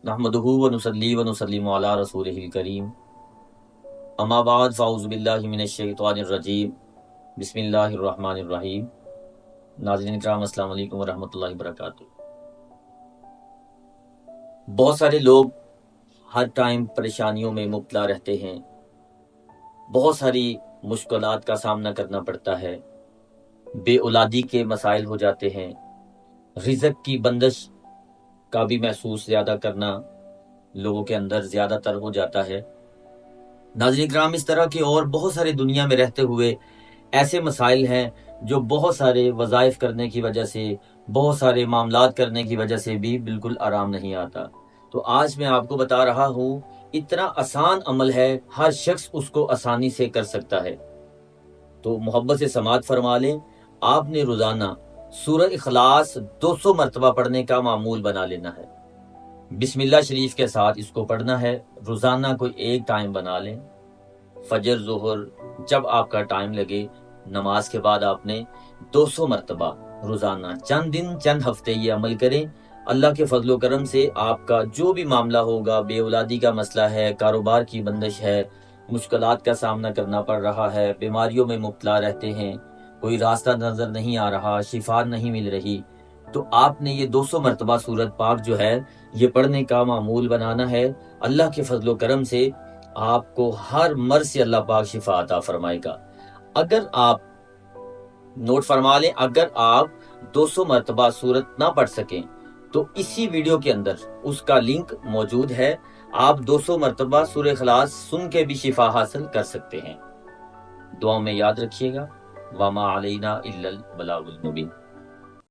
नहमदुहु व नुसल्ली व नुसल्लिमु अला रसूलिहिल करीम अम्मा बाद फ़अऊज़ु बिल्लाहि मिनश शैतानिर रजीम बिस्मिल्लाहिर रहमानिर रहीम। नाज़रीन इकराम, अस्सलाम वालेकुम व रहमतुल्लाहि व बरकातुहू। बहुत सारे लोग हर टाइम परेशानियों में मुब्तला रहते हैं, बहुत सारी मुश्किलात का सामना करना पड़ता है, बे औलादी के मसाइल हो जाते हैं, रिज़्क़ की बंदिश का भी महसूस ज़्यादा करना लोगों के अंदर ज़्यादातर हो जाता है। नाज़रीन किराम, इस तरह के और बहुत सारे दुनिया में रहते हुए ऐसे मसाइल हैं जो बहुत सारे वज़ाइफ करने की वजह से, बहुत सारे मामलात करने की वजह से भी बिल्कुल आराम नहीं आता। तो आज मैं आपको बता रहा हूँ, इतना आसान अमल है, हर शख्स उसको आसानी से कर सकता है। तो मोहब्बत से समात फरमा लें। आपने रोज़ाना सूरह इखलास 200 मरतबा पढ़ने का मामूल बना लेना है। बिस्मिल्लाह शरीफ के साथ इसको पढ़ना है। रोज़ाना कोई एक टाइम बना लें, फजर ज़ोहर जब आपका टाइम लगे, नमाज के बाद आपने 200 मरतबा रोज़ाना चंद दिन चंद हफ्ते ये अमल करें। अल्लाह के फजलो करम से आपका जो भी मामला होगा, बे औलादी का मसला है, कारोबार की बंदिश है, मुश्किलात का सामना करना पड़ रहा है, बीमारियों में मुब्तला रहते हैं, कोई रास्ता नज़र नहीं आ रहा, शिफा नहीं मिल रही, तो आपने ये 200 मरतबा सूरत पाक जो है ये पढ़ने का मामूल बनाना है। अल्लाह के फजलो करम से आपको हर मर्ज से अल्लाह पाक शिफा अता फरमाएगा। अगर आप नोट फरमा लें, अगर आप 200 मरतबा सूरत ना पढ़ सकें तो इसी वीडियो के अंदर उसका लिंक मौजूद है। आप 200 मरतबा सूरह इखलास सुन के भी शिफा हासिल कर सकते हैं। दुआ में याद रखिएगा। वमा अलैना इल्लल बलागुल मुबीन।